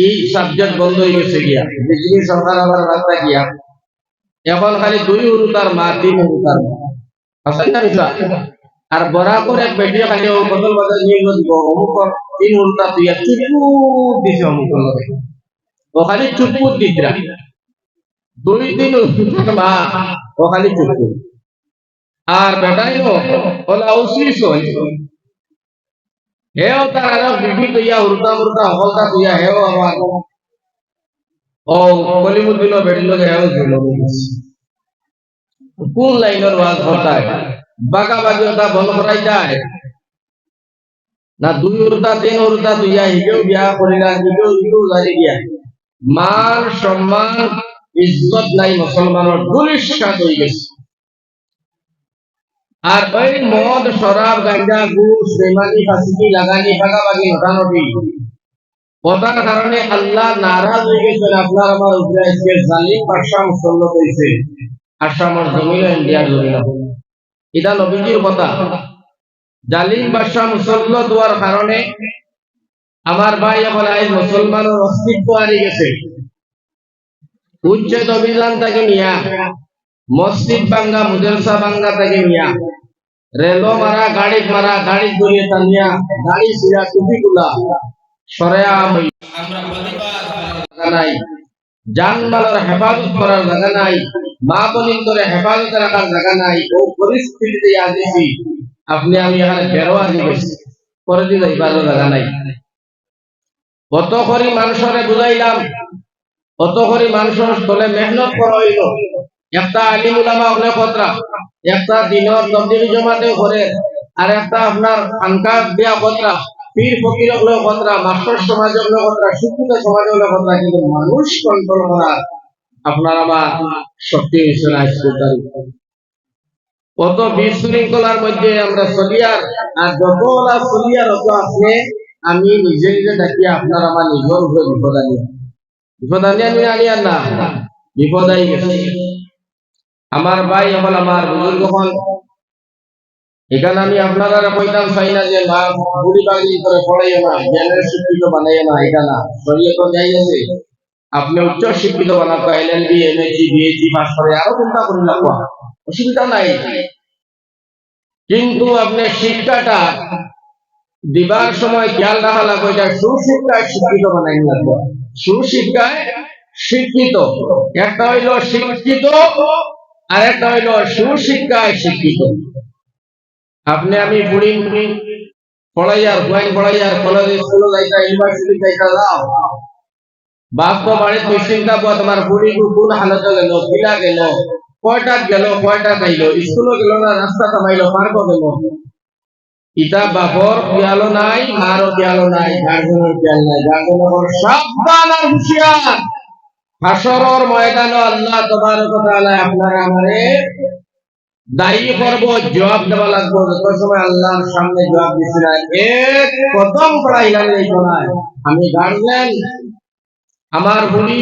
এই সাবজেক্ট বন্ধ হয়ে গেছে গিয়া বিজেপি সরকার আবার রাস্তা গিয়া এখন খালি 2 উরুতার মা 3 উরুতার মা আর বড়া করে এক বেটি খালি ও বদল বদল নিয়ে দিব অমুক 3 উরুতা তুই চুপু দিছে অমুক লগে ও খালি চুপু দিতরা 2-3 উরুতার মা ও খালি চুপু আর বেটাই নো ওলা উসলিস হেও তার আরো বিবি তুইয়া উরুতা উরুতা হলতা তুইয়া হেও আমার ও কলিমুদ্দিন বেটিল হেও ছিল কোন লাইনের ওয়াজ হতায় বাগাবাগি ওটা বন্ধ করাই যায় না 2 উরুতা 3 উরুতা তুইয়া হিগেও বিয়া করিলা হিগেও জারি গিয়া মান সম্মান ইজ্জত নাই মুসলমানের দুলিশাত হয়ে গেছে আর ওই মদ শরাব গাঁজা ঘুষ বেমানি ফাঁসি লাগানি ভাগাভাগি হটানোটি ওটার কারণে আল্লাহ নারাজ হয়ে গেছেন আপনার আমার উপরে আজকে জালিম বাদশা মুসল্লত হয়েছে আসামের জমিন ইন্ডিয়ার জমিন এটা নবীজির কথা জালিম বাদশা মুসল্লত হওয়ার কারণে আমার ভাই এখন আজ মুসলমানের অস্তিত্ব হারিয়ে গেছে উচ্ছেদ অভিযান থেকে নিয়া মসজিদ ভাঙ্গা মুদরসা ভাঙ্গা থেকে নিয়া রেলো মারা গাড়ি ঘুরিয়ে টানিয়া গাড়ি সিরা টুপি গুলা সরেয়া আমরা প্রতিবাদ করার নাই জানমালের হেফাজত করার জায়গা নাই মা বোনিন করে হেফাজত রাখার জায়গা নাই ও পরিস্থিতিতে আসি আপনি আমি এখানে বেরোয়া দিয়েছি করে দিলে এবার জায়গা নাই কত করি মানুষরে বুঝাইলাম কত করি মানুষের স্থলে মেহনত করা হইল একটা আলিম উলামা হলে কতরা একটা দিনের তবলিগি জমাতে করে আর একটা আপনার খানকা দিয়া কতরা পীর ফকির হলে কতরা মাস্টার সমাজ হলে কতরা শিক্ষিত সমাজ হলে কতরা কিন্তু মানুষ কন্ট্রোল করা আপনার আমার শক্তি হয়েছে না কত বিশৃঙ্খলার মধ্যে আমরা চলিয়ার আর যতলা চলিয়ার অত আপনি আমি নিজে নিজে দেখি আপনার আমার নিজের উপরে বিপদ আনিয়া না বিপদ আই গেছে আমার ভাই এখন আমার বুজুর্গ হন এখানে আমি আপনারা কইতাম চাই না যে মা বুড়ি বাড়ি করে পড়াইও না জ্ঞানের শিক্ষিত বানাইও না এটা না শরীয়ত যাই আছে আপনি উচ্চ শিক্ষিত বানাতে এলএলবি এমএসসি বিএসসি পাস করে আরো চিন্তা করুন না অসুবিধা নাই কিন্তু আপনি শিক্ষাটা দিবার সময় খেয়াল রাখা লাগবে এটা সুশিক্ষায় শিক্ষিত বানাই লাগবে সুশিক্ষায় শিক্ষিত একটা হইল শিক্ষিত আর একটা হইল সুশিক্ষায় শিক্ষিত আপনি আমি বুড়ি পড়াইয়ার গোয়াইন পড়াইয়ার কলেজ স্কুলে যাইতা ইউনিভার্সিটি যাইতা যাও বাস্তব বাড়িতে চিন্তা পাওয়া তোমার বুড়ি কোন হালতে গেল কিলা গেল কয়টা খাইল স্কুলে গেল না রাস্তা থামাইলো পার্কও গেল ইটা বাপর খেয়ালও নাই মারও খেয়ালও নাই গার্জেনের খেয়াল নাই গার্জেনের সাবধান আর হুঁশিয়ার হাসরের ময়দানে আল্লাহ তাবারক ওয়া তাআলা আপনারা আমারে দায়ী করব জবাব দেওয়া লাগবে যত সময় আল্লাহর সামনে জবাব দিছি না এক কদম পড়াইলাম এই কোনায় আমি গার্জেন আমার বুড়ি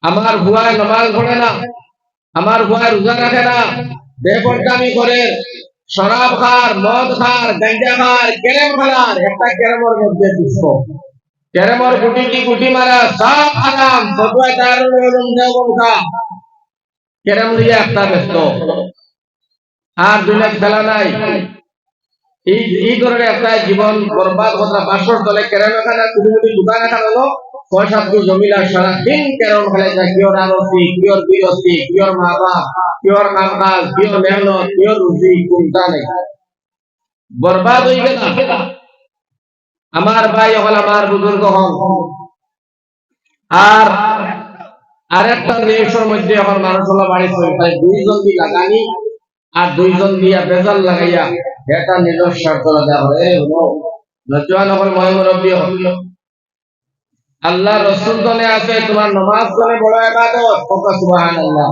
আমার ভুয়ায় নামাজ পড়ে না আমার ভুয়ায় রোজা রাখে না বেপরদামি করে শরাব খার মদ খার গাঁজা খার ক্যারেম খেলার একটা ক্যারেমের মধ্যে বিশ্ব ক্যারেমের গুটি মারা সব হারাম ফতোয়া দারুল উলুম দেওবন্দ ক্যারেম দিয়ে একটা ব্যস্ত আর দুনিয়া খেলা নাই এই ধরনের একটা জীবন বরবাদ কথা বাসর দলে ক্যারেম খানা কুটি দোকান এখান হলো 6-7 জমিলা সারাদিন ক্যারেম খেলে যায় কিয়র আরতি কিয়র বিরতি কিয়র মা বাপ কিয়র কাম কাজ কিয়র মেহনত কিয়র রুজি কোনটা নেই বরবাদ হয়ে গেল আমার ভাই হল আমার বুজুর্গ হন আর আরেকটা জিনিসের মধ্যে এখন মানুষ হলো বাড়ি চলছে 2 জন দিয়ে লাগানি আর 2 জন দিয়া বেজাল লাগাইয়া এটা নিজের স্বার্থ দেওয়া হয় নজওয়ান হল ময়মুরব্বী আল্লাহ রসুল দলে আছে তোমার নামাজ দলে বড় ইবাদত সুবহানাল্লাহ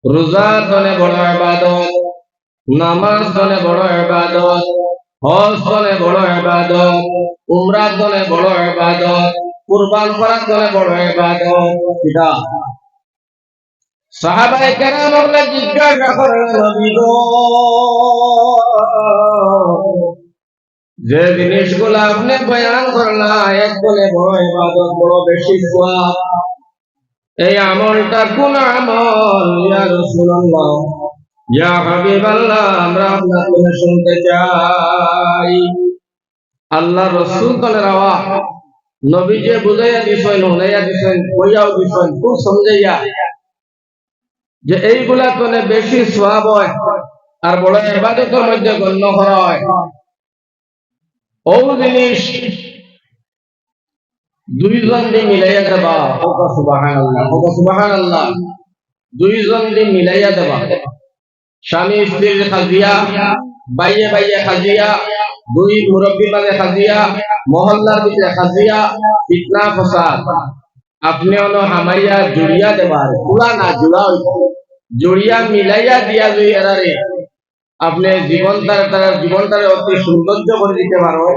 রোজা দলে বড় ইবাদত নামাজ দলে বড় ইবাদত হজ দলে বড় ইবাদত উমরা দলে বড় ইবাদত কুরবান করা দলে বড় ইবাদত এটা সাহাবায়ে কেরামকে জিজ্ঞাসা করেন নবী গো যে জিনিসগুলো আপনি বয়ান করলা একদলে বড় ইবাদত, বড় বেশি সওয়াব, এই আমলটা কোন আমল ইয়া রাসূলুল্লাহ, ইয়া হাবিবাল্লাহ, আমরা আপনার থেকে শুনতে চাই। আল্লাহ রাসূল কলেরাওয়া নবী যে বুঝাইয়া দিছেন, হুনাইয়া দিছেন, কইয়াও দিছেন, খুব সমঝাইয়া যে এইগুলা কোনে বেশি সওয়াব হয় আর বড় ইবাদতের মধ্যে গণ্য করা হয়। ও জিনিস দুইজন দিয়ে মিলাইয়া দেবা, সুবহানাল্লাহ, সুবহানাল্লাহ, দুইজন দিয়ে মিলাইয়া দেবা। স্বামী স্ত্রীর খাজিয়া, বাইয়ে বাইয়ে খাজিয়া, দুই মুরব্বী মাঝে খাজিয়া, মহল্লার ভিতরে খাজিয়া, ফিতনা ফসাদ, আপনি হলো হামাইয়া জুড়িয়া দেবার, পুরা না জুড়া হইতো, জুড়িয়া মিলাইয়া দিয়া দুই এরারে আপনি জীবনটারে অতি সৌন্দর্য করে দিতে পারো।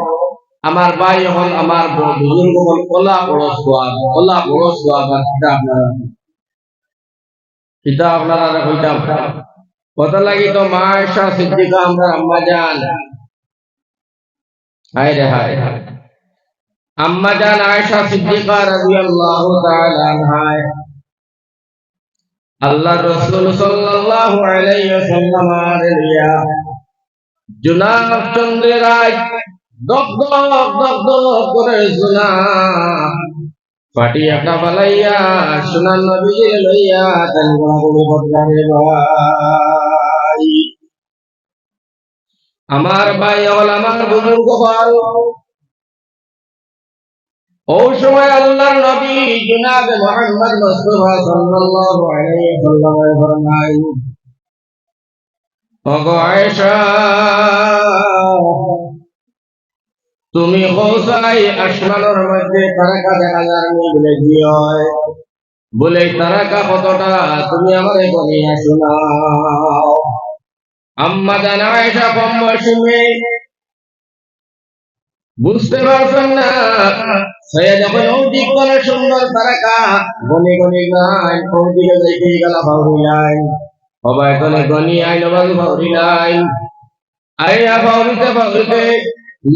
আমার ভাই হল, আমার বুজুর্গ হল, ওলা বড় সোয়াব, ওলা বড় সোয়াব। আর কিতা আপনারা কইতাম কথা লাগি তো মা আয়েশা সিদ্দিকা আমরা আম্মা জান, হায় রে হায়, আম্মা জান আয়েশা সিদ্দিকা রাদিয়াল্লাহু তাআলা আনহা আল্লাহর রাসূল সাল্লাল্লাহু আলাইহি ওয়াসাল্লাম আলিয়া জুনাব চন্দ্রের রাত দগদগ করে জুনাব ফাটিয়া কাবালাইয়া সোনার নবীকে লইয়া তানবাগুলো বদলারে ভাই, আমার ভাই হল, আমার বুজুর্গ হল। ও সময় আল্লাহর নবী জনাব মুহাম্মদ মুস্তাফা সাল্লাল্লাহু আলাইহি ওয়াসাল্লাম ফরমায়, ওগো আয়েশা, তুমি খোসাই আসমানের মধ্যে তারকা দেখা যায় বলে কি হয়, বলে তারকা কতটা তুমি আমারে বলিয়া শোনাও। আম্মা জান আয়েশা কম বয়সী মেয়ে, বুঝতে পারছেন না, সে যখন ওদিক বলে সুন্দর তারকা গনি গনি গান, ওদিকে যাইতে গেলা ভাউরি লাইন, সবাই বলে গনি আইন বাবু ভাউরি লাইন, আইয়া ভাউরিতে ভাউরিতে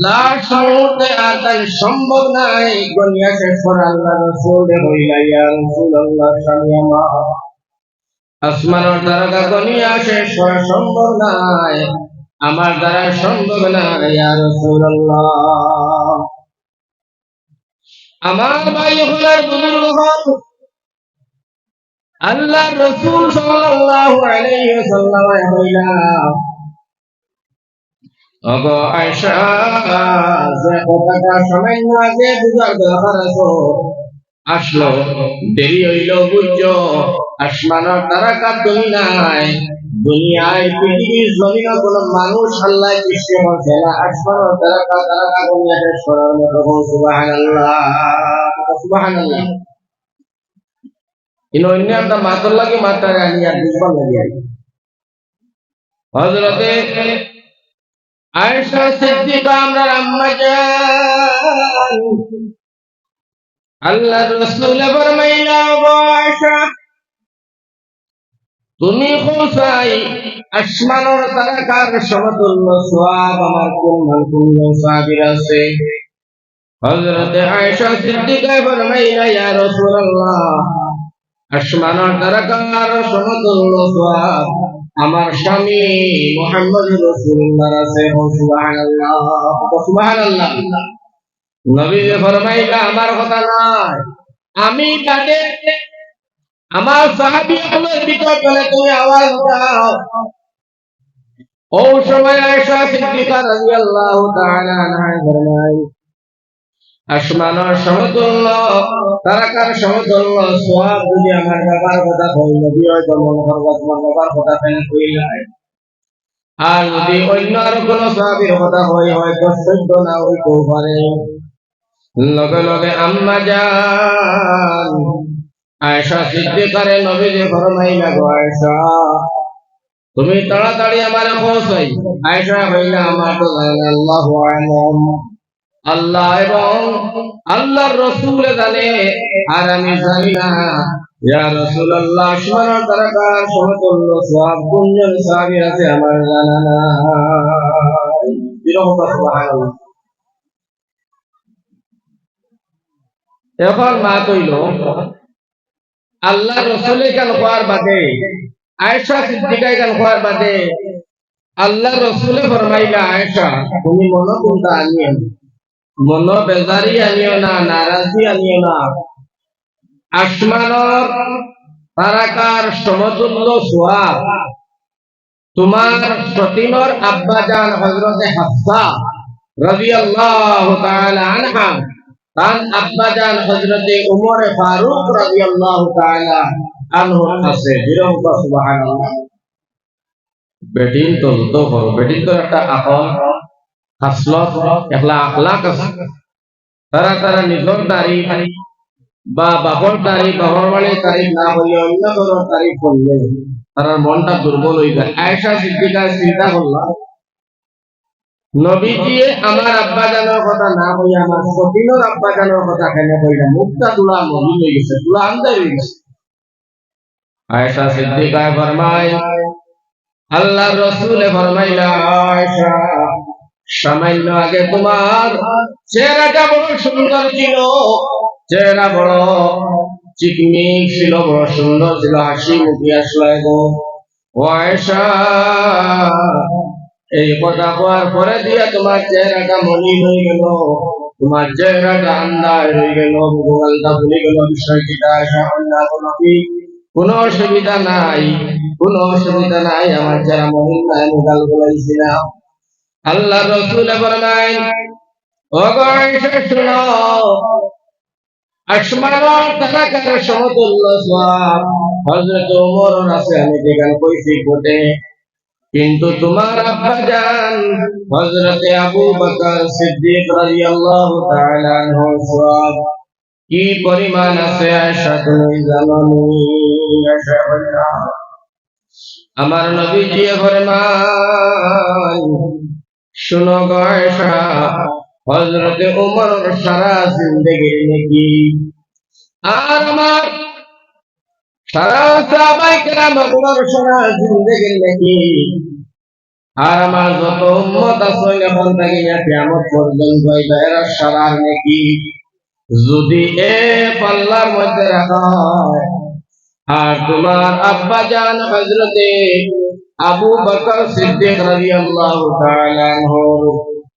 লাশ মুহূর্তে আর তাই সম্ভব নাই, গনিয়া শেষ করে আল্লাহ রাসূল হইলা, ইয়া রাসূলুল্লাহ স্বামী আমার, আসমানের তারকা গনিয়া শেষ করা সম্ভব নাই, আমার দ্বারা সম্ভব না, ইয়া রাসূলুল্লাহ। আমার ভাই হলার বুজুর্গ হল, আল্লাহ রাসূল সাল্লাল্লাহু আলাইহি ওয়াসাল্লাম হইলা, ওগো আয়েশা, যে কথাটা সামান্য আগে বুঝার দরকার আছে আসলো, দেরি হইল বুঝছো, আসমানের তারকা তুমি নাই, দুনিয়ায় পৃথিবীর জমিনে কোন মানুষ আল্লাহ সৃষ্টি করছে না, আসমানের তারকা তারকা দুনিয়া শেষ করার মতো। সুবহানাল্লাহ, সুবহানাল্লাহ। ইনো অন্য একটা মাতর লাগে, মাতার আনিয়া বুঝবার লাগে। হযরতে আয়েশা সিদ্দিকা আমরা আম্মা জান, আল্লাহর রাসূল ফরমাইলা, ওগো আয়েশা, তুমি খোসাই আসমানের তারকার সমতুল্য সওয়াব আমার কোন সাহাবীর আছে। হযরতে আয়েশা সিদ্দিকা ফরমাইলা, ইয়া রাসূলুল্লাহ, আসমানের তারকার সমতুল্য সওয়াব আমার স্বামী মুহাম্মদ রাসূলুল্লাহর আছে। সুবহানাল্লাহ, সুবহানাল্লাহ। নবী ফরমাইলা, আমার কথা নয়, আমি তাদের আমার সাহাবীদের ভিতর চলে তুমি আওয়াজ দাও। ও সময় আয়েশা সিদ্দিকা রাদিয়াল্লাহু তাআলা আনহা ফরমায়, আসমানের সমতুল্য তারকার সমতুল্য সওয়াব যদি আমার বাবার কথা কই, নবী হয়তো মন করব তোমার বাবার কথা কেন কইলাই, আর যদি অন্য আর কোন সাহাবীর কথা হয় হয়তো সহ্য না হইতেও পারে। লগে লগে আম্মা জান আয়েশা সিদ্দিকারে নবীজি ফরমাইলা, গো আয়েশা, তুমি তাড়াতাড়ি আমারে পৌঁছাই। আয়েশা কইলা, আমার তো জানা আল্লাহু আ'লাম, আল্লাহ এবং আল্লাহর রাসূল জানে, আর আমি জানি না। ইয়া রাসূলুল্লাহ, আসমানের তারকার সমতুল্য সওয়াব কোনজন সাহাবীর আছে আমার জানা নাই। সুবহানাল্লাহ। এখন মা কইল আল্লাহ রসুলের গান হওয়ার বাদে আয়েশা সিদ্দিকায় গান হওয়ার বাদে আল্লাহ রসুলে ফরমাইলা আয়েশা তুমি মনো কোনটা আনিও মনো বেজারি আনিও না নারাজি আনিও না আসমানর তারাকার সমতুল্য সোহাগ তোমার সতীনর আব্বাজান হযরতে হাফসা রাদিয়াল্লাহু তাআলা আনহা তার আব্বাজান হযরতে উমর ফারুক রাদিয়াল্লাহু তাআলা আনহু আছে বিরঙ্গ সুবহানাল্লাহ বেটিন তো বড় বেটিন তো একটা আকল খাসলত একলা আখলাক আছে তারা তারা নিজর তারিফ বা বাপর তারিফ বাবার বাড়ির তারিফ না হইলে অন্য কারোর তারিফ করলে তার মনটা দুর্বল হয়ে যায় আয়েশা সিদ্দিকা চিন্তা করলাম নবীজি আমার আব্বা জানার কথা না হইয়া আমার সতীনের আব্বা জানার কথা কেন কইলা মুখটা তুলা মলিন হয়ে গেছে তুলা আন্দাজ হয়ে গেছে আয়েশা সিদ্দিকা ফরমায় আল্লাহ রসুলে ফরমাইলা আয়েশা সামান্য আগে তোমার চেহারাটা বড় সুন্দর ছিল চেহারা বড় চিকমিক ছিল বড় সুন্দর ছিল হাসি মুখে আসলো গো ও আয়েশা এই কথা হওয়ার পরে দিয়া তোমার চেহারাটা মলিন হয়ে গেল তোমার চেহারাটা আন্দাজ হয়ে গেল ভগবানটা ভুলে গেল বিষয়টিটা আয়েশা কোনো অসুবিধা নাই কোনো অসুবিধা নাই আমার যারা মহিল নাই মোবাইল বলাইছিলাম আল্লাহ রসুল ফরমায় ও আয়েশা শুনো আসমানের তারাকার সমতুল্য সওয়াব হযরত ওমর আছে আমি যেখান কইছি বটে কিন্তু তোমার আব্বা জান হযরতে আবু বকর সিদ্দিক রাদিয়াল্লাহু তাআলা আনহু সওয়াব কি পরিমাণ আছে আয়েশা তুমি জানো আয়েশা বললা আমার নবীজি ফরমান শুনো গো আয়েশা হযরতে ওমর সারা জিন্দেগির নেকি আর আমার সারা সাহাবায়ে কেরাম ওমর সারা জিন্দেগির নেকি আর আমার যত উম্মত আছে এখন থেকে কিয়ামত পর্যন্ত এরা সারা নেকি যদি এ পাল্লার মধ্যে রাখা হয় আর তোমার আব্বা জান হযরতে আবু বকর সিদ্দিক রাদিয়াল্লাহু তাআলা আনহু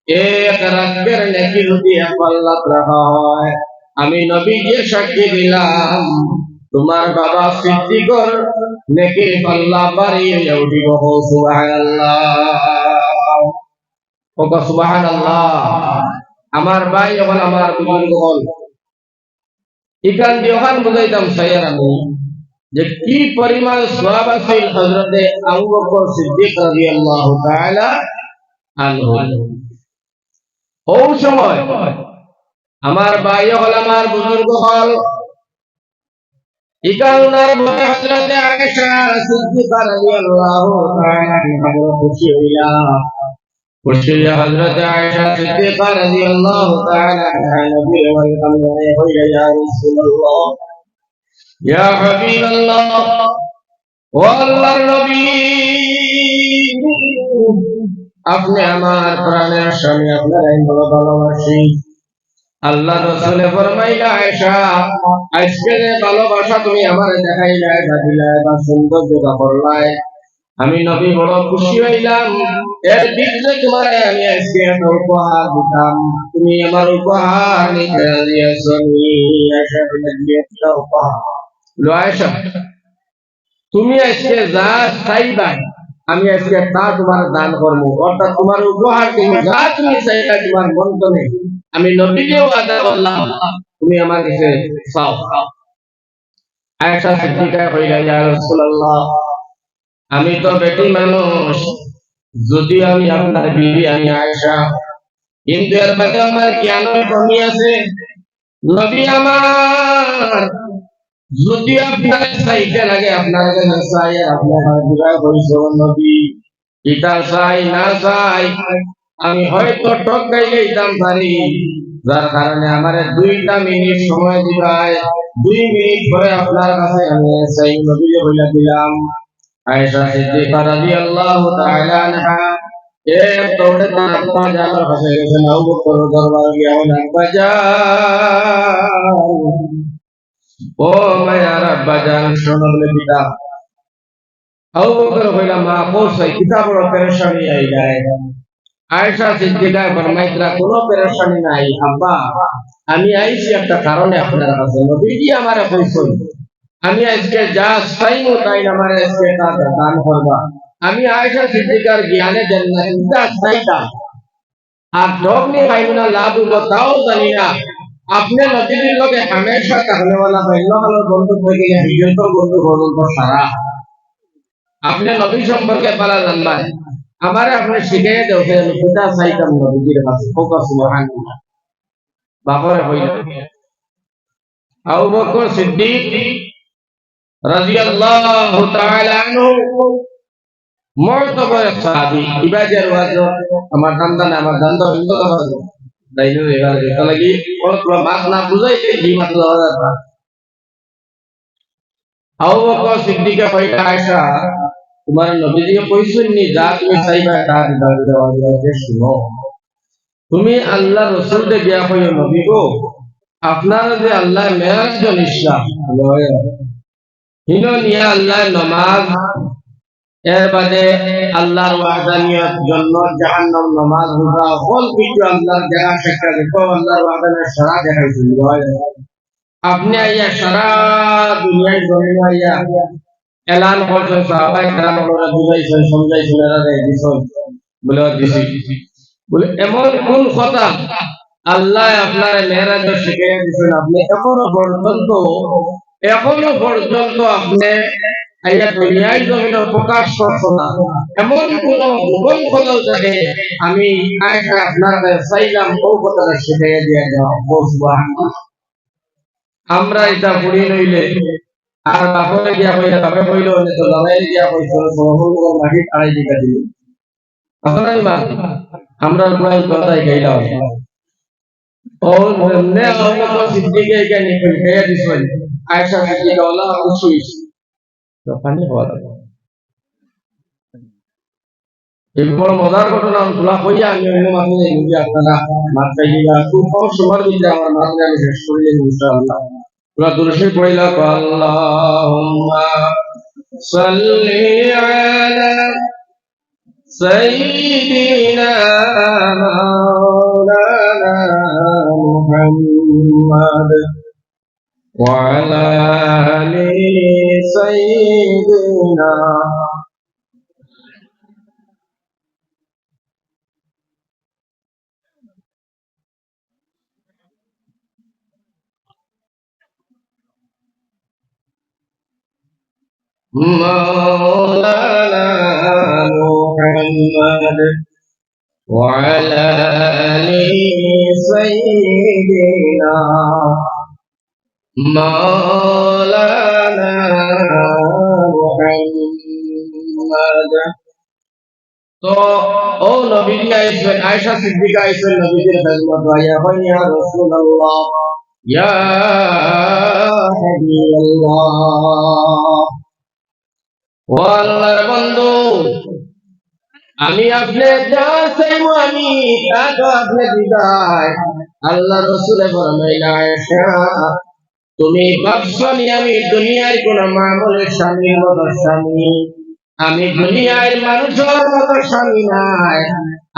এক রাতের নেকি যদি পাল্লাত রাখা হয় আমি নবীজি সাক্ষী দিলাম তোমার বাবা সিদ্দিকর নেকি পাল্লা বাড়িয়ে উঠিব সুবহানাল্লাহ ও সুবহানাল্লাহ আমার ভাই এবং আমার বুজুর্গ হল ইকান দিওহান বুঝাইতাম সাইয়ার আমি যে কি পরিমাণ সওয়াব আছে হযরতে আবু বকর সিদ্দিক রাদিয়াল্লাহু তাআলা আনহু ও সময় আমার ভাই হল আমার বুজুর্গ হল ইকান উনার বলে হযরতে আয়েশা সিদ্দিকা রাদিয়াল্লাহু তাআলা আনহা খুশি হইলা খুশি হযরতে আয়েশা সিদ্দিকা রাদিয়াল্লাহু তাআলা আনহা নবী ওয়ালাম হইয়া ইয়া রাসূলুল্লাহ ইয়া হাবিবাল্লাহ ও আল্লাহর নবী আপনি আমার প্রাণের স্বামী আপনারাই বড় ভালোবাসি আল্লাহ রাসূল ফরমাইলা আয়েশা আজকে যে ভালোবাসা তুমি আমারে দেখাইলাই বা দিলাই বা সৌন্দর্যতা করলাই আমি নবী বড় খুশি হইলাম এর বিরুদ্ধে তোমার আমি আজকে একটা উপহার দিতাম তুমি আমার উপহার নিতে দিয়েছো আয়েশা দিয়েছো উপহার লো আয়েশা তুমি আজকে যা চাইবা আমি আজকে তা তোমার দান করব অর্থাৎ তোমার উপহার তুমি যা তুমি চাইবা তোমার মন্তনে আমি নবীকেও আদা করলাম তুমি আমার কাছে চাও আয়েশা সিদ্দিকা কইলা ইয়া রাসূলুল্লাহ আমি তো বেটি মানুষ যদি আমি আপনার বিবি আমি আয়েশা কিন্তু এর মধ্যে আমার জ্ঞানের কমি আছে নবী আমার যদি আপনার চাইতে লাগে আপনার কাছে চাই আপনার বিবাহ করেছ নবী এটা চাই না চাই আমি হয়তো ঠকাইলে দিতাম পারি যার কারণে আমার 2টা মিনিট সময় দিবাই 2 মিনিট পরে আপনার কাছে আমি চাই নবী বলে দিলাম আয়েশা সিদ্দিকা রাদিয়াল্লাহু তাআলা আনহা এ তোরে তার আব্বা জানার কাছে গেছেন আবু বকর দরবার গিয়া বলেন আব্বা জান ও মায়ার আব্বা জান শোনো বলে পিতা আবু বকর কইলা মা পৌঁছাই কিতাবের পেরেশানি আই যায় আয়েশা সিদ্দিকা ফরমাইতরা কোনো পেরেশানি নাই আব্বা আমি আইছি একটা কারণে আপনার কাছে নবীজি আমারে কইছেন আমি আজকে যা চাইবো তাই আমার আজকে তা দান করবা আমি আয়েশা সিদ্দিকার জ্ঞানে জান্নাত যা চাইতাম আর ধর্মে পাইনা লাভ হইব তাও জানি না আপনি নবীর লগে হামেশা থাকলে वाला বাইনকালের বন্ধু থেকে হিজরতের বন্ধু পর্যন্ত সারা আপনি নবী সম্পর্কে পালা জানবাই আমারে আপনি শিখিয়ে দেও যে আমি পিতা চাইতাম নবীর কাছে ফোকাস সুবহানাল্লাহ বাপরে হইল আবু বকর সিদ্দিক রাদিয়াল্লাহু তাআলা আনহু মর্তবার সাহাবী ইবাদের ওয়াজ আমার দান্দা হিন্দু কথা দাইলো এবার এটা লাগি ওরা মাছ না বুঝাইতে কি মাছ লাগার আবু বকর সিদ্দিক কইটা আয়েশা তোমার নবীজি কইছেন নি যা তুমি চাইবা তা দেওয়া যাবে শুনো তুমি আল্লাহ রাসূলকে গিয়া কইও নবী গো আপনারা যে আল্লাহ মেরাজ ইসলাম হিনো নিয়া আল্লাহ নামাজ এর বাদে আল্লাহর ওয়াদানিয়ত জন্য জাহান্নাম নামাজ রোজা হল কিছু আল্লাহর জায়গা শিক্ষা দেখো আল্লাহর ওয়াদানের সারা দেখাইছিল আপনি আইয়া সারা দুনিয়ায় জমিন আইয়া এলান করছেন সাহাবায়ে কেরাম ওরা বুঝাইছেন সমঝাইছেন এরা দিছেন বলে দিছি বলে এমন কোন কথা আল্লাহ আপনার মেরাজে শিখিয়ে দিয়েছেন আপনি এখনো পর্যন্ত আপনি আইয়া দুনিয়ায় জমিনে প্রকাশ করছো না এমন কোন গোপন কথা থাকে আমি আয়েশা আপনার চাইলাম ও কথাটা শিখিয়ে দিয়ে দাও সুবহানাল্লাহ আমরা এটা পড়ি নইলে আর বাপরে গিয়া কইলা বাপে কইলো তো লড়াই গিয়া কইছো বহু মাটি আড়াই দিকা দিল আপনারাই মা আমরা প্রায় কথাই গাইলাম ও নে আমরা সিদ্দিকে জ্ঞানী কইয়া দিছেন আয়েশা সিদ্দিকা আল্লাহ খুশি তো পানি হওয়া এই বড় মজার ঘটনা তোলা কইয়া আমি অন্য মাঝে নিজে আপনারা মাত্রাই দিবা খুব কম সময়ের ভিতরে আমার মাঝে আমি শেষ করিলেন ইনশাআল্লাহ তোরা দুরুশে পড়িলা আল্লাহুম্মা সাল্লি আলা সাইয়্যিদিনা মাওলানা মুহাম্মাদ ওয়া আলা আলি সাইয়্যিদিনা مولانا محمد وعلى آل سيدنا مولانا محمد তো ও নবীজি আইছেন আয়েশা সিদ্দিকা আইছেন নবীজির খেদমত আয়া হয় ইয়া রাসূলুল্লাহ ইয়া হাবিবাল্লাহ ও আল্লাহর বন্ধু আমি আপনি যা চাইবো আমি তা তো আপনি দিবাই আল্লাহ রাসূল ফরমাইলেন আয়েশা তুমি ভাবছনি আমি দুনিয়ার কোন মামুলের স্বামীর মতো স্বামী আমি দুনিয়ার মানুষের মতো স্বামী নাই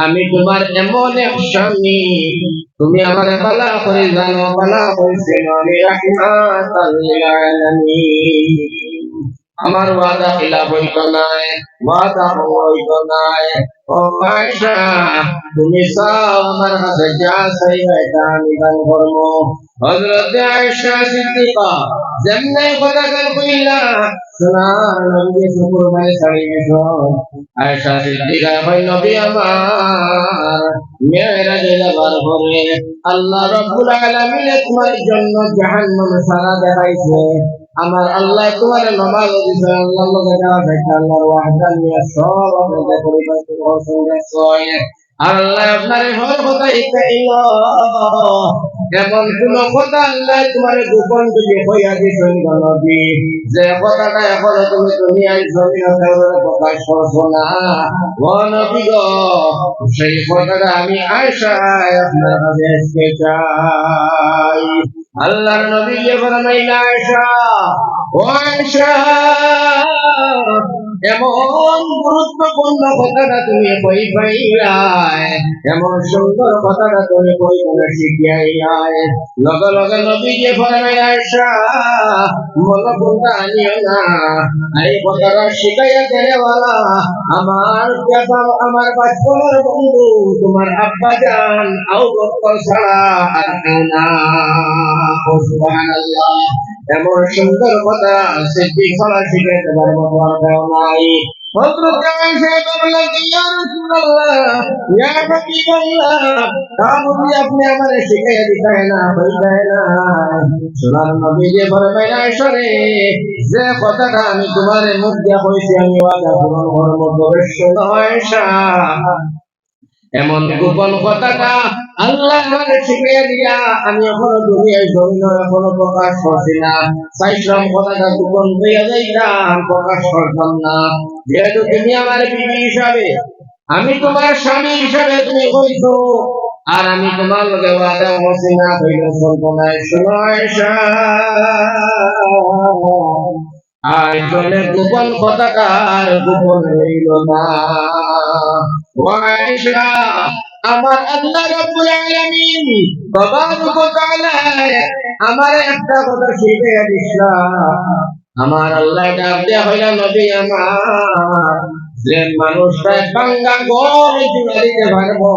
আমি তোমার এমন এক স্বামী তুমি আমার ভালো করে জানো ভালো কইছে আমি রাহমাতাল লিল আলামিন আমার ওয়াদা খিলাফ হইতো নাই ওয়াদা হইতো নাই ও আয়েশা তুমি চাও আমার কাছে যা চাইবে তা আমি দান করবো হযরত আয়েশা সিদ্দিকা যেমনে কথা কইলা সোনার নবী কুরবানি ছাড়ি গেছো আয়েশা সিদ্দিকা কই নবী আমার মেরাজে যাবার পরে আল্লাহ রাব্বুল আলামিন তোমার জন্য জাহান্নাম সারা দেখাইছে আমার আল্লাহ তোমার নামাজ দিছে আল্লাহর লগে যাওয়া থাকে আল্লাহর ওয়াহদানিয়ত সব আপনাদের পরিবর্তন করছেন আর আল্লাহ আপনার হর কথা ইচ্ছা এমন কোন কথা আল্লাহ তোমার গোপন যদি হইয়া দিছেন নবী, যে কথাটা এখনো তুমি দুনিয়ায় জমিনে প্রকাশ করছো না, ও নবী গো, সেই কথাটা আমি আয়েশা আপনার কাছে আজকে চাই। আল্লাহর নবী ফরমাইলেন, আয়েশা, ও আয়েশা, এমন গুরুত্বপূর্ণ কথাটা তুমি কই পাইলাই, এমন সুন্দর কথাটা তুমি কই করে শিখিয়াইলাই। লগে লগে নবীজি ফরমাইলেন, আয়েশা, মনে কোনটা আনিও না, এই কথাটা শিখাইয়া দেওয়ালা আমার আমার বাচ্চার বন্ধু তোমার আব্বা জান আউ বকর ছাড়া আর কেউ না। সুবহানাল্লাহ, এমন সুন্দর কথা সিদ্দিক ছাড়া শিখাইতে পারবো আর কেউ নাই। হযরত আয়েশা বললেন, ইয়া রাসূলুল্লাহ, ইয়া হাবিবাল্লাহ, তাহলে আপনি আমারে শিখাইয়া দিতেন না, বলতেন না। সোনার নবীজি ফরমাইলেন, আয়েশা রে, যে কথাটা আমি তোমার মুখ দিয়া কইছি আমি ওয়াদা পূরণ করব, শোনো আয়েশা, এমন গোপন কথাটা আল্লাহ আমাকে শিখিয়ে দিয়া আমি এখনো দুনিয়ায় জমিন এখনো প্রকাশ করছি না। চাইছিলাম কথাটা গোপন হইয়া যাইতাম, প্রকাশ করতাম না। যেহেতু তুমি আমার বিবি হিসাবে, আমি তোমার স্বামী হিসাবে তুমি হইছো, আর আমি তোমার লগে ওয়াদা করছি না হইলে চলবো না। শোনো আয়েশা, আয়োজনের গোপন কথাটা আর গোপন রইল না। ও আয়েশা, আমার আল্লাহ রাব্বুল আলামিন তাবারক ওয়া তাআলা আমার একটা কথা শিখিয়ে দিছেন। আমার আল্লাহ ডাক দেয়া হইল, নবী আমার, যে মানুষটা ভাঙ্গা ঘর জুড়ে দিতে পারবো,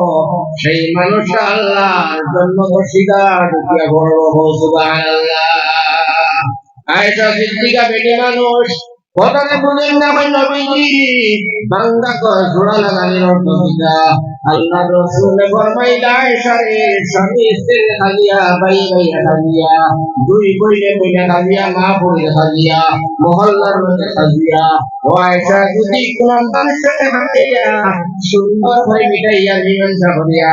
সেই মানুষটা আল্লাহর জন্য বসিদা ঢুকিয়া পড়বো। সুবহানাল্লাহ। আয়েশা সিদ্দিকা বেটি মানুষ, কথাটা বুঝেন না হয় নবীজি, বান্দা কর জোড়া লাগানোর অর্থ কিনা। আল্লাহ রাসূল ফরমাইলেন, আয়েশা রে, স্বামী স্ত্রী খালিয়া, ভাই ভাই খালিয়া, দুই বইলে বইলে খালিয়া, মা বইলে খালিয়া, মহল্লার মধ্যে খালিয়া, ও আয়েশা, যদি কোন মানুষের খালিয়া সুন্দর ভাই মিটাইয়া মীমাংসা করিয়া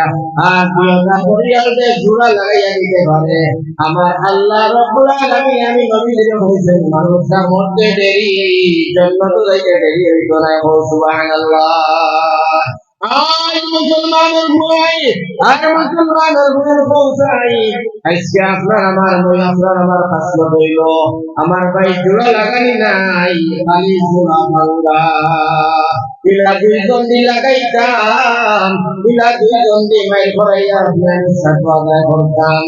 আর দুইটা পরিবারকে জোড়া লাগাইয়া দিতে পারে, আমার আল্লাহ রাব্বুল আলামিন আমি নবীদের বলেছেন মানুষটার মধ্যে দেরি জান্নাত যাইতে দেরি হইতো না। সুবহানাল্লাহ। আজ মুসলমানের ভয় আর মুসলমানের ভয়ের পৌঁছাই, আজকে আপনার আমার বই, আপনার আমার ফাসলা হইল, আমার ভাই জোড়া লাগানি নাই, খালি জোড়া ভাঙ্গা। ইলা দুইজন দি লাগাইতাম, ইলা দুইজন দি মাইল করাইয়া আপনার সাথে আদায় করতাম।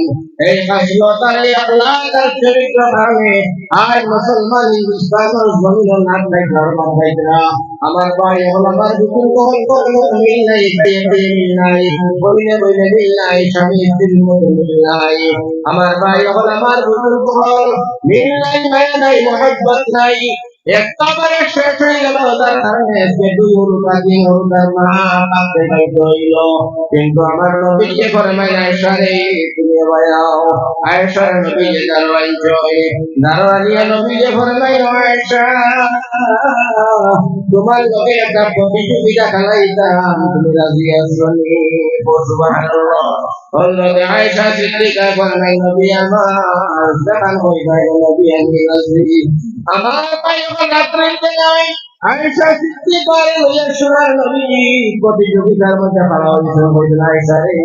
এই ফাসলতারে আল্লাহ তার চরিত্র ভাঙে, আর মুসলমান হিন্দুস্তানের জমিন নাম নাই, ধর্ম ভাইরা আমার ভাই হল আমার বিপুল কহল করল মিল নাই, ভাইয়ে ভাইয়ে মিল নাই, বইলে বইলে মিল নাই, স্বামী স্ত্রীর মধ্যে মিল নাই। আমার ভাই হল আমার বিপুল কহল মিল নাই, মায়া নাই, মহব্বত নাই, একেবারে শেষ হয়ে গেল। তার কারণে দুই হরুতা তিন হরুতার মা কাঁদতে বাধ্য হইল। কিন্তু আমার নবীকে ফরমাইলেন, আয়েশা রে, তুমি বায়াও। আয়েশা নবীকে দারোয়ানিয়া নবীকে ফরমাইলেন, আয়েশা, তোমার লগে একটা প্রতিযোগিতা খেলাইতাম, তুমি রাজি আছো নি? সুবহানাল্লাহ। অন্যদিকে আয়েশা সিদ্দিকা ফরমাইলেন, নবী আমার, জান হইবা নবী আমি রাজি। আমার ভাই রাত্রিতে নাই, আয়েশা সিদ্দিকার লইয়া সোনার নবী প্রতিযোগিতার মধ্যে পারা হইছে। বললেন, আয়েশা রে,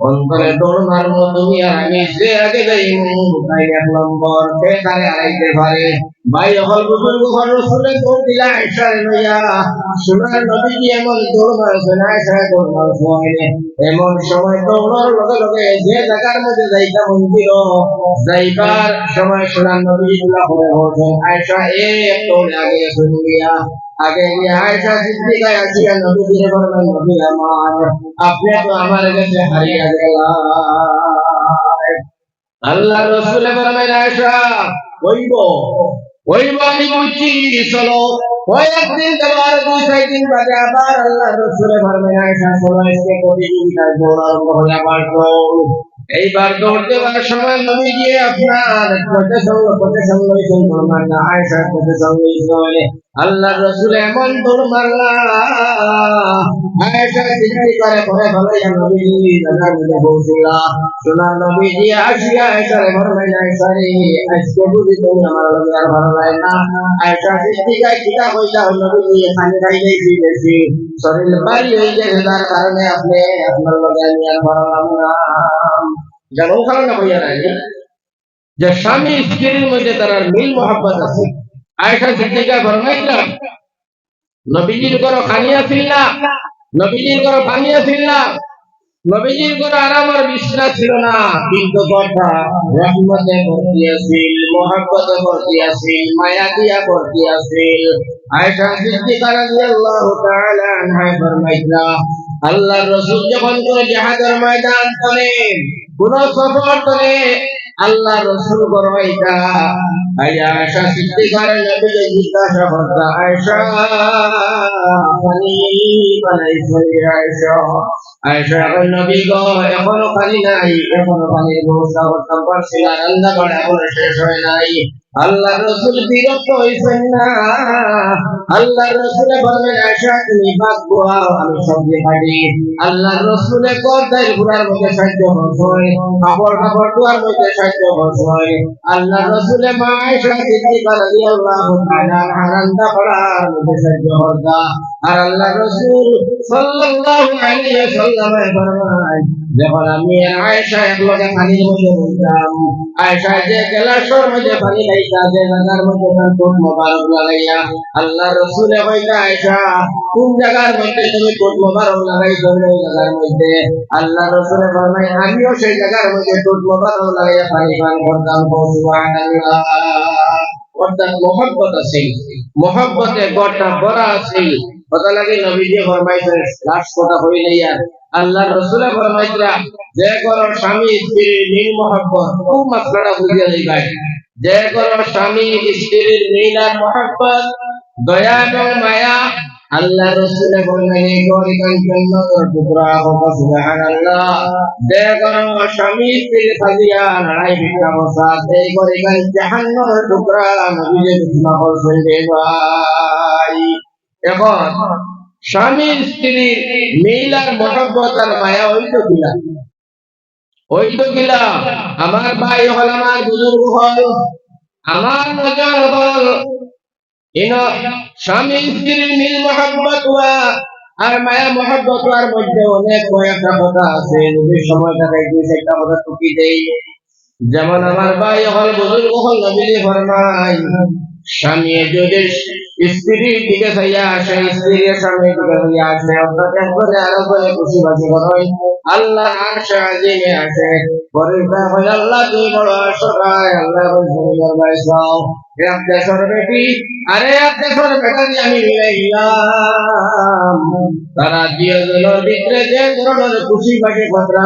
অন্তরে দৌড় মারবো তুমি আর আমি, যে আগে যাই তাই এক নম্বর, সে তারে হারাইতে পারে। ভাই হল বুজুর্গ ঘর রসুলে দৌড় দিলা আয়েশা লইয়া, সোনার নবী এমন দৌড় মারছেন, আয়েশা দৌড় মারছে। এমন সময় দৌড়ার লগে লগে যে জায়গার মধ্যে যাইতা মন্দির যাইবার সময় সোনার নবী গুলা হয়ে বলছেন, আয়েশা এক দৌড়ে আগে শুনিয়া আগে গিয়ে আয়েশা সিদ্দিকা আসিয়া নবীজির বললেন, নবী আমার, আপনি তো আমার কাছে হারিয়ে গেলেন। আল্লাহ রাসূল বলেন, আয়েশা, হইব হইব, আমি বুঝছি, চলো। ওই একদিন দেওয়ার 2-4 দিন বাদে আবার আল্লাহ রাসূল বলেন, আয়েশা চলো, আজকে প্রতিযোগিতায় দৌড়ানো হলে আবার চল। এইবার দৌড় দেওয়ার সময় নবীজি আপনার পথে সংগঠিত মারলা, আয়েশার পথে সংগঠিত হলে আল্লাহ রাসূল এমন দৌড় মারলা, আয়েশা চিন্তা করে পরে ভালো নবীজি জানার মধ্যে পৌঁছলা। সোনার নবীজি আসিয়া আয়েশারে ফরমাইলেন, আয়েশা রে, আজকে বুঝি তুমি আমার লগে আর ভালো লাগে না। আয়েশা সিদ্দিকায় কিতা কইলা, নবীজি খালি খাইলেই বেশি শরীর ভারী হয়ে গেছে, তার কারণে আপনি আপনার লগে আমি আর ভালো লাগলাম না। জানো কারণ হইয়া নাই যে স্বামী স্ত্রীর মধ্যে তার মিল মহব্বত আছে। আয়েশা সিদ্দিকা ফরমাইলা, নবীজির ঘর খালি আছিল না, নবীজির ঘর পানি আছিল না, নবীজির ঘর আরামের বিছনা ছিল না, কিন্তু ঘরটা রহমতে ভর্তি আছিল, মহব্বতে ভর্তি আছিল, মায়া দিয়া ভর্তি আছিল। আয়েশা সিদ্দিকা রাদিয়াল্লাহু তাআলা আনহা ফরমাইলা, আল্লাহর রাসূল যখন কোন জিহাদের ময়দান চলে, কোন সফর করে, আল্লাহ রাসূল ফরমাইতা, আয়েশা সিদ্দিকা নবীকে জিজ্ঞাসা করতা, আয়েশা পানি বানাইছো? আয়েশা আয়েশা এখন নবী গো, এখনো পানি নাই, এখনো পানির ব্যবস্থা করতে পারছি না, রান্না করা এখনো শেষ হয় নাই। আল্লাহ রাসূল বিরক্ত হইছেন না, আল্লাহ রাসূলে বললেন, আয়েশা তুমি ভাত বহাও, আমি সবজি কাটি। আল্লাহ রাসূলে পর্দায় ঘোরার মধ্যে সাহায্য করছেন, কাপড় ধোয়ার মধ্যে সাহায্য করছেন। আল্লাহ রাসূলে মা আয়েশা সিদ্দিকা রাদিয়াল্লাহু তাআলা আনহা রান্না করার মধ্যে সাহায্য করতা। আর আল্লাহ রাসূল সাল্লাল্লাহু আলাইহি ওয়াসাল্লাম ফরমায়, যখন আমি আয়েশা একলগে পানির মধ্যে বসতাম, আয়েশা যে গ্লাসের মধ্যে পানি লাইতা, যে জায়গার মধ্যে তার ঠোঁট মোবারক লাগাইয়া, আল্লাহ রাসূলে কইতা, আয়েশা কোন জায়গার মধ্যে তুমি ঠোঁট মোবারক লাগাইছো? ওই জায়গার মধ্যে। আল্লাহ রাসূলে ফরমায়, আমিও সেই জায়গার মধ্যে ঠোঁট মোবারক লাগাইয়া পানি পান করতাম। সুবহানাল্লাহ। অর্থাৎ মহব্বত আছে, মহব্বতে গড়টা বড়া আছে। কথা লাগে নবীজি ফরমাইছেন, লাস্ট কথা হইলে আর আল্লাহ রাসূলে ফরমাইতরা, যে করো স্বামী স্ত্রীর মিল মহব্বত, খুব মাত্রাটা বুঝিয়া যাইবা, যে করো স্বামী স্ত্রীর মিল আর মহব্বত, দয়া এবং মায়া, আল্লাহ রাসূলে বললেন এই গরিবের জন্য টুকরা হোক। সুবহানাল্লাহ। যে করো স্বামী স্ত্রীর ফাজিয়া লড়াই ভিক্ষা বসা, এই গরিবের জাহান্নামের টুকরা, নবীজি ঘোষণা করছেন। রে ভাই, এখন স্বামী স্ত্রীর মিল আর মহব্বত আর মায়া হইতো কিনা? হইতো কিনা? আমার ভাই হল, আমার বুজুর্গ হল, আমার নজর হল, স্বামী স্ত্রীর মিল মহব্বত আর মায়া মহব্বত মধ্যে অনেক কয়েকটা কথা আছে। যদি সময়টা দেখি একটা কথা টুকি দেই। যেমন আমার ভাই হল, বুজুর্গ হল, নবীজি ফরমায়, স্বামী যদি স্ত্রীর দিকে চাইয়া আসে, স্ত্রীর স্বামীর দিকে চাইয়া আসে, অর্থাৎ একবারে আরো করে খুশি বাসি হয়, আল্লাহ আরশে আজিমে আসে, পরিতা হয়, আল্লাহ তুমি বড় আসরায়, আল্লাহ তুমি বাইসাও, এক দেশের বেটি আরে এক দেশের বেটা দিয়ে আমি মিলাইলাম। তারা দুজনের ভিতরে যে ধরনের খুশি বাসি কথা,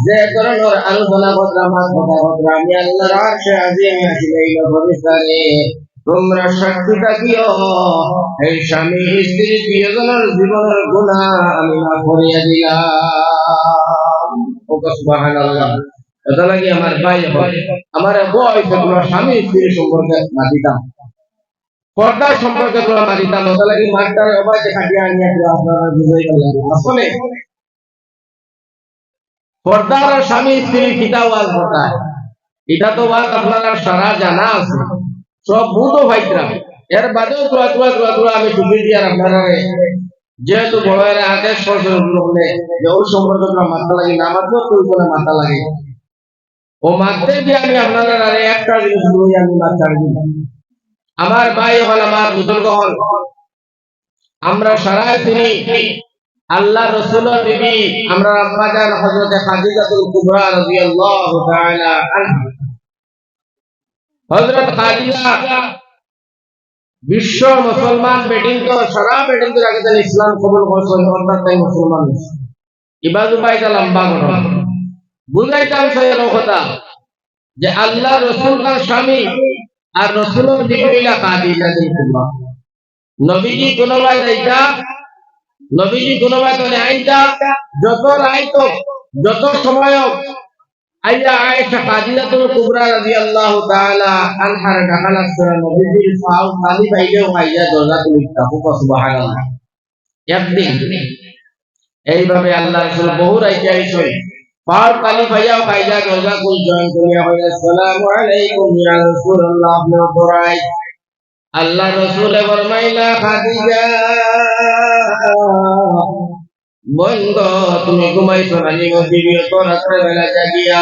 যে ধরনের আলোচনা কথা, মাত কথা কথা, আমি আল্লাহর আরশে আজিমে আসিলেই ভবিষ্যতে তোমরা সাক্ষী থাকিও, এই স্বামী স্ত্রী দুজনের জীবনের গুনাহ আমি মাফ করিয়া দিলাম। সুবহানাল্লাহ। এটা লাগি আমার ভাই আমার বয়স তোমার স্বামী স্ত্রী সম্পর্কে মাতিতাম, পর্দার সম্পর্কে তোমরা মাতিতাম, ওটা লাগি মাস্টার অবাইতে কাটিয়ে আনিয়া আপনারা বুঝাই গেলেন। আসলে পর্দার আর স্বামী স্ত্রী কিতা ওয়াজ হতায়, এটা তো ওয়াজ আপনারা সারা জানা আছে, সব বুঝো ভাইরা। এর বাদেও আমি টুপি দিয়ে আপনারা যেহেতু বড় এর আদেশ করলে যে ওই সম্পর্কে তোমার মাথা লাগে না, মাত্র তুই বলে মাথা লাগে, ও মারতে দিয়ে আমি আপনারা একটা জিনিস বলি, আমি মাথা দিব। আমার ভাই হল, আমার বুজুর্গ হল, আমরা সারা তিনি আল্লাহ রাসূলের বিবি, আমরা আম্মা জান হযরত খাদিজাতুল কুবরা রাদিয়াল্লাহু তাআলা আনহা। হযরত খাদিজা বিশ্ব মুসলমান বেটিং তো সারা বেটিং তো আগে তাহলে ইসলাম কবুল করছেন, অর্থাৎ তাই মুসলমান ইবাদু পাইতা লম্বা ঘটনা বুঝাইতাম সেই কথা যে আল্লাহ রাসূল তার স্বামী আর রাসূলের বিবিলা খাদিজা কুবরা। নবীজি কোনবাই যাইতা, নবীজি কোনবাই চলে আইতা, যত আইতো, যত সময় আইয়া আয়েশা খাদিজাতুল কুবরা রাদিয়াল্লাহু তাআলা আনহার ডাকালা সূরা নবীজির ফাও খালি বাইলেও আইয়া দরজা খুলিতা সুবহানাল্লাহ। একদিন এইভাবে আল্লাহ রাসূল বহু রাইতে আইছেন পার কালি ভাইয়া ভাইয়া দরজা খুল জয়েন করিয়া হইল আসসালামু আলাইকুম ইয়া রাসূলুল্লাহ আপনি পড়াই আল্লাহ রাসূল ফরমাইলা খাদিজা বন্ধ তুমি ঘুমাইছো না নি বিবি তো রাত্রে বেলা জাগিয়া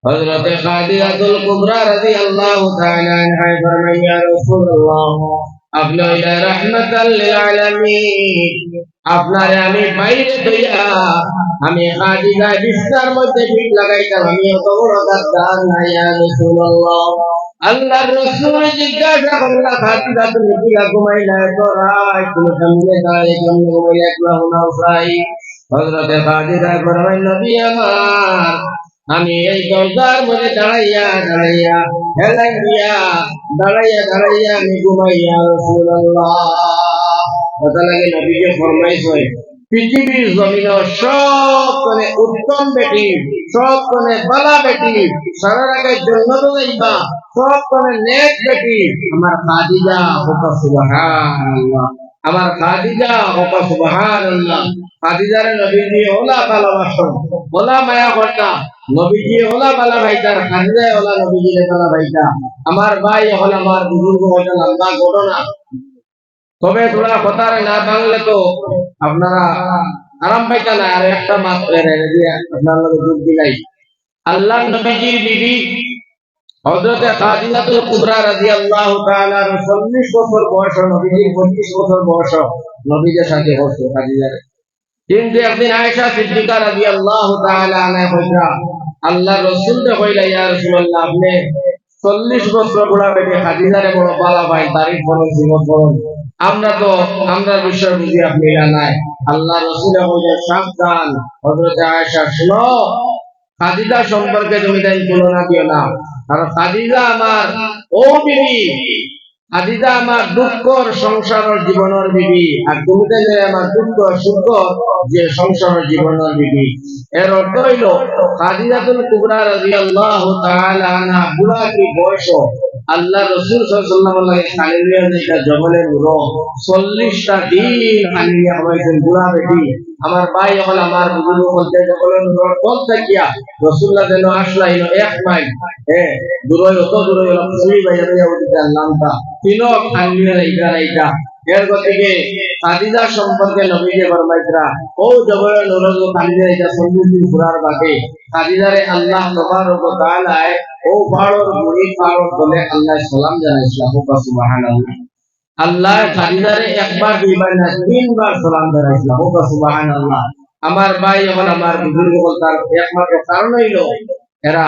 হযরতে খাদিজাতুল কুবরা রাদিয়াল্লাহু তাআলা আনহা ফরমাইয়া ইয়া রাসূলুল্লাহ আপনি হইলা রাহমাতাল লিল আলামিন আপনারে আমি বাইরে দইয়া আমি খাদিজা বিছানার মধ্যে পিঠ লাগাইতাম আমি অত বড় গাদ্দার না ইয়া রাসূলুল্লাহ আল্লাহর রাসূল জিজ্ঞাসা করলেন খাদিজা তুমি কি ঘুমাইলা তো রাত তুমি সামনে দাঁড়িয়ে কেমন ঘুমাইলা একলা হুনাও চাই হযরতে খাদিজা ফরমাইলেন নবী আমার আমি এই দরজার মধ্যে দাঁড়াইয়া দাঁড়াইয়া আমি ঘুমাইয়া রাসূলুল্লাহ কথা লাগে নবীকে ফরমাইছে পৃথিবীর জমিনের সব কোনে উত্তম বেটি সব কোনে বালা বেটি সারা রাগে জন্নত যাইবা সব কোনে নেক বেটি আমার খাদিজা হোকা সুবহানাল্লাহ আমার খাদিজা হোকা সুবহানাল্লাহ খাদিজার নবীজি ওলা ভালোবাসেন ওলা মায়া করতা নবীজি ওলা ভালো ভাইতার খাদিজা ওলা নবীজি ভালো ভাইতা আমার ভাই হল আমার বুজুর্গ হল লম্বা ঘটনা তবে তোরা কথার না বাংলে তো আপনারা আরাম পাইতা না আর একটা মাস দিয়ে আপনার লগে যোগ দিলাই আল্লাহ নবীজির বিবি হযরতে খাদিজাতুল কুবরা রাদিয়াল্লাহু তাআলা 40 বছর বয়স নবীজির 25 বছর বয়স নবীদের সাথে হচ্ছে খাদিজার কিন্তু একদিন আয়েশা সিদ্দিকা রাদিয়াল্লাহু তাআলা আনহা কইরা আল্লাহ রাসূলকে কইলা ইয়া রাসূলুল্লাহ আপনি 40 বছর বুড়া বেটে খাদিজারে বড় বালা ভাই তারিফ করেন জীবন করেন আমরা বিষয় বুঝি আপনি নাই আল্লাহ রাসূল কইলেন সাবধান হযরতে আয়েশা শুনো খাদিজা সম্পর্কে তুমি তাই তুলনা দিও না কারণ খাদিজা আমার ও বিবি খাদিজা আমার দুঃখর সংসারের জীবনের বিবি আর তুমি তাই আমার দুঃখ সুখ যে সংসারের জীবনের বিবি এর অর্থ হইল খাদিজাতুল কুবরা রাদিয়াল্লাহু তাআলা আনহা বুড়া কি বয়স আল্লাহ রাসূল সাল্লাল্লাহু আলাইহি ওয়াসাল্লাম একটা জঙ্গলের রো 40টা দিন আনিয়া হইছেন বুড়া বেটি আমার ভাই হল আমার বুজুর্গ বলতে জঙ্গলের রো কোন থাকিয়া রাসূলুল্লাহ যেন আসলাইল এক মাইল দূরে অত দূরে সুই বাইরে ওদিকে নামটা তিনো আনিয়া রাইটা এর গতিকে খাদিজা সম্পর্কে নবীজি ফরমাইতরা ও জঙ্গলের রো খাদিজা এটা 40 দিন ঘোরার বাদে খাদিজারে আল্লাহ তাবারক ওয়া তাআলা ও বাড়র মুড়ি পাড়র বলে আল্লাহ সালাম জানাইছিলাম সুবহানাল্লাহ আল্লাহ খাদিজারে একবার দুইবার না তিনবার সালাম জানাইছিলাম সুবহানাল্লাহ আমার ভাই এবং আমার বুজুর্গ বলতার একমাত্র কারণ হইল এরা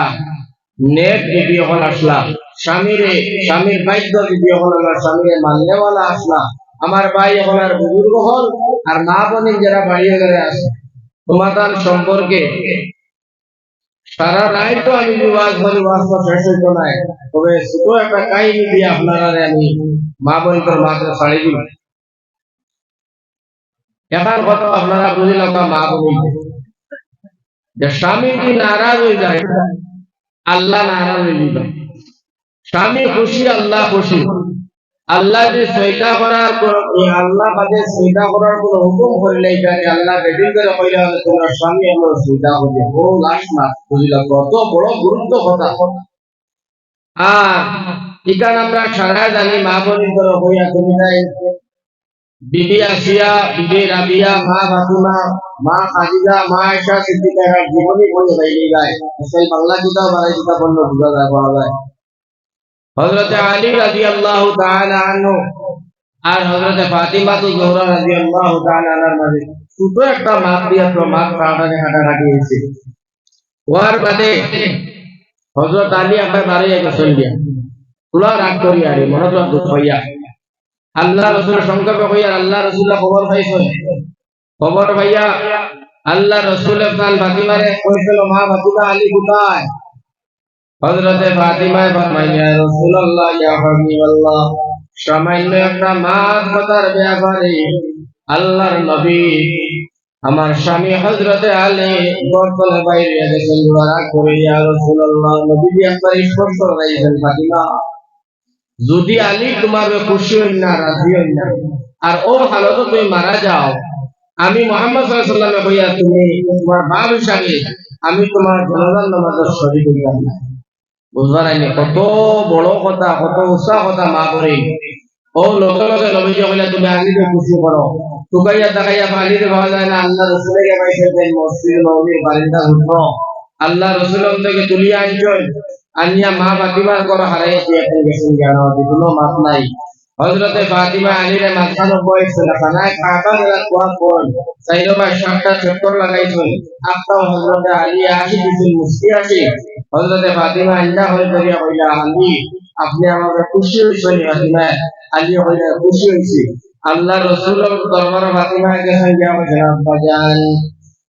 নেক বিবি হল আসলা স্বামীর বাইদ্য বিবি হল আমার স্বামীরে মাননেওয়ালা আসলা আমার ভাই এখন আর বুজুর্গ হল আর মা বোন যারা বাড়িয়ে গেলে আসে তোমাদের সম্পর্কে সারা রাত তো আমি ওয়াজ শেষ হইতো নাই তবে ছোট একটা কাহিনী দিয়ে আপনারা আমি মা বোনদের মাত্র ছাড়ি দিব এখন কথা আপনারা বুঝলাম মা বোন যে স্বামী যদি নারাজ হয়ে যায় আল্লাহ নারাজ হয়ে যাবে স্বামী খুশি আল্লাহ খুশি আল্লাহ যে সইদা করার আল্লাহ বাদে সইদা করার কোন হুকুম করিলে এটাকে আল্লাহ বেদিন করে কইলা তোমরা স্বামী আমরা সইদা করবে ও লাশ না বুঝলা কত বড় গুরুত্ব কথা আর এখানে আমরা সারা জানি মা বোনের করে হইয়া তুমি নাই বিবি আসিয়া বিবি রাবিয়া মা ফাতিমা মা খাদিজা মা আয়েশা সিদ্দিকার জীবনী বলে বাইরে যায় সেই বাংলা কিতাব বাংলা কিতাব বন্ধ বুঝা যায় পাওয়া যায় হযরত আলী রাদিয়াল্লাহু তাআলা আনহু আর হযরত ফাতিমা জোহরা রাদিয়াল্লাহু তাআলা আনহার মাঝে ছোট একটা মাপ দিয়া তো মাপ কাটানে হাঁটাহাঁটি হয়েছে ওয়ার বাদে হযরত আলী আবার বাড়িয়ে গেছেন দিয়া তুলা রাগ করি আরে মনোযোগ দুঃখ হইয়া আল্লাহ রাসূলের সংকল্প হইয়া আল্লাহ রাসূলুল্লাহ খবর পাইছেন খবর ভাইয়া আল্লাহ রাসূল খান ফাতিমারে কইছিল মা ফাতিমা আলী কোথায় হযরতে ফাতিমা ফরমাইয়া রাসূলুল্লাহ ইয়া হাবিবাল্লাহ সামান্য একটা মাছ কথার ব্যাপারে আল্লাহর নবী আমার স্বামী হযরতে আলী বর্তলে বাইরে গেছেন দোয়া করে ইয়া রাসূলুল্লাহ নবী একবার স্পষ্ট করাইছেন ফাতিমা যদি আলী তোমার খুশি হই না রাজি হই না আর ও হালত তুমি মারা যাও আমি মুহাম্মদ সাল্লাল্লাহু আলাইহি ওয়াসাল্লামে কইয়া তুমি তোমার বাপ হিসাবে আমি তোমার জানাজার নামাজের শরীক হইলাম না বুঝবার আইনি কত বড় কথা কত উৎসাহ কথা মা করে ও লগে লগে নবীজি কইলা তুমি আলীকে খুশি করো টুকাইয়া দেখাইয়া আলীকে ভাবা যায় না আল্লাহ রাসূলকে পাইছে দেন মসজিদ নববীর বারিন্দা উঠো আল্লাহ রাসূল থেকে তুলিয়া আনছেন আনিয়া মা ফাতিমার ঘর হারাইছে এখন গেছেন জানো কোনো মাপ নাই হযরতে ফাতিমা আলীর মাথার উপরে খানায় কাবা গেলা কোয়া কোন সাইরবা সাতটা চক্কর লাগাইছেন আপনাও হযরতে আলী আসি দিছেন মুস্কি আসি হযরতে ফাতিমা আল্লাহ হয়ে করিয়া কইলা আলী আপনি আমাকে খুশি হইছেন ফাতিমা আলী কইলা খুশি হইছি আল্লাহ রাসূলের দরবারে ফাতিমা গেছেন গিয়া জনাব বাজান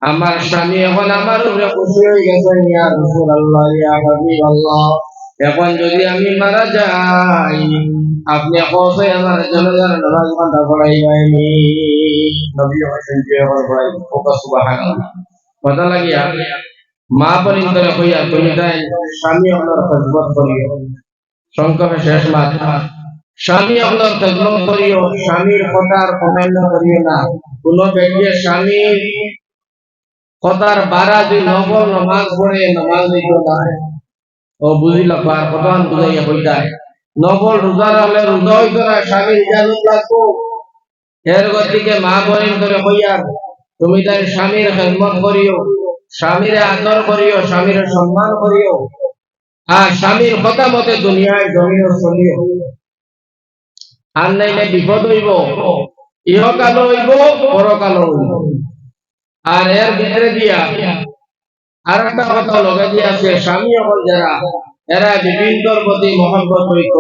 আমার স্বামী এখন আমার উপরে খুশি হয়ে গেছেন ইয়া রাসূলুল্লাহ ইয়া হাবিবাল্লাহ এখন যদি আমি মারা যাই আপনি কসে আমার জানাজার নামাজ পড়া পড়াইবানি নবী হোসেন যে পড়াই ওকা সুবহানাল্লাহ কথা লাগিয়া মা পরিন্তরে কইয়া তুমি তাই স্বামী আপনার খেদমত করিও সংক্ষেপে শেষ মাত স্বামী আপনার খেদমত করিও স্বামীর কথার অমান্য করিও না কোন ব্যক্তি স্বামীর কথার বারা যে নফল নামাজ পড়ে নামাজ দিও না ও বুঝিল পার কতক্ষণ বুঝাইয়া কইতায় নফল রোজা রাখলে রোজা হইতো না স্বামীর ইজাজত লাগবো এর গতিকে মা বোন করে কইয়া তুমি তাই স্বামীর খেদমত করিও স্বামীর আদর করিও স্বামীর সম্মান করিও আর স্বামীর কথা মতে দুনিয়ায় জমিও চলিও আর নাইলে বিপদ হইব ইহকাল হইব পরকাল হইব আর এর ভিতরে দিয়া আর একটা কথা লগে দিয়েছে স্বামী হল যারা এরা বিভিন্নর প্রতি মহব্বত হইত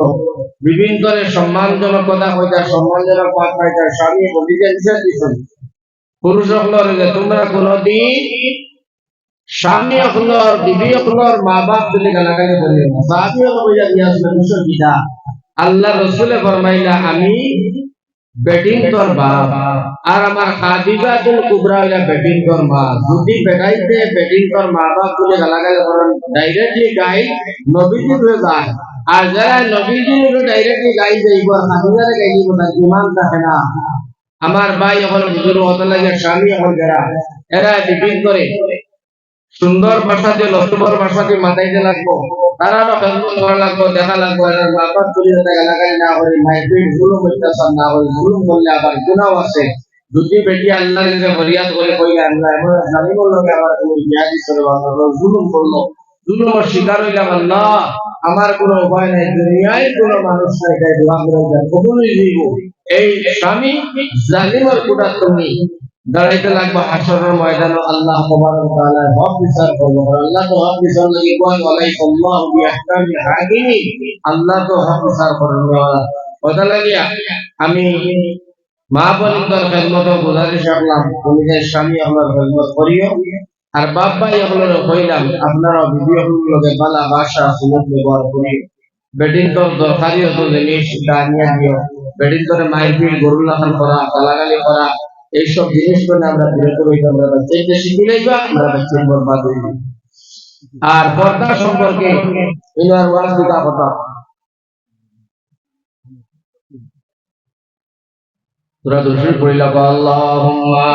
বিভিন্নরে সম্মানজনক কথা কইতা সম্মানজনক পাঠ পাইতা স্বামী অভিজ্ঞতা দিচ্ছেন পুরুষ হলর যে তোমরা কোনদিন স্বামী হলর বিবি হলর মা বাপ তুলে গালাগালি করিও না সাহাবী হল কইয়া দিয়াছেন মুসলমান আল্লাহ রাসূলে ফরমাইলা আমি বেটিং তোর বাপ আর আমার খাদিজাতুল কুবরা হইলা বেটিং তোর মা যদি বেটাইতে বেটিং তোর মা বাপ বলে গালাগালি করেন ডাইরেক্টলি গাই নবীজির হয়ে যায় আর যারা নবীজির ডাইরেক্টলি গাই যাইব খাদিজারে গাইব না ইমান থাকে না আমার ভাই এখন বুজুর্গ হতে লাগে স্বামী এখন যারা এরা ডিপিং করে সুন্দর ভাষাতে লষ্টবর ভাষাতে মাথাইতে লাগবো তারা খেদমত করা লাগবো দেখা লাগবো এর বাবার চলে যেতে এলাকায় না হলে মাইগ্রেট জুলুম অত্যাচার না হলে জুলুম করলে আবার গুনাহ আছে যদি বেটি আল্লাহর কাছে ফরিয়াদ করে কইলে আল্লাহ এমন জালিমের লগে আবার তুমি জিহাদি করে বাবা জুলুম করলো জুলুমের শিকার হইলাম আল্লাহ আমার কোনো উপায় নাই দুনিয়ায় কোনো মানুষ নাই তাই দোয়া করে যায় কবুলই দিব এই স্বামী জালিমের কোটা তুমি দাঁড়াইতে লাগবে হাসরের ময়দানে আল্লাহ তাবারক ওয়া তাআলা হক বিচার করবে আল্লাহ তো হক বিচার লাগি কোন আল্লাহ বিআহকামিল হাকিমি আল্লাহ তো হক বিচার করবে কথা লাগিয়া আমি মা বোনদের খেদমত গুজারিশ রাখলাম তুমি যে স্বামী আমার খেদমত করিও আর বাপ ভাই হলো কইলাম আপনারা ভিডিও লগে বালা ভাষা সুলভ ব্যবহার করিও বেডিং তো দরকারি হতো জিনিস দানিয়া দিও বেডিং করে মাইরপিট গরুর লাগান করা গালাগালি করা এইসব জিনিস করে আমরা বিরত হইতে আমরা বাচ্চাইতে শিখি লাইবা আমরা বাচ্চাই বরবাদ হইব আর পর্দা সম্পর্কে ইনার ওয়াজ দুটা কথা সূরা দুরুদ পড়িলা আল্লাহুম্মা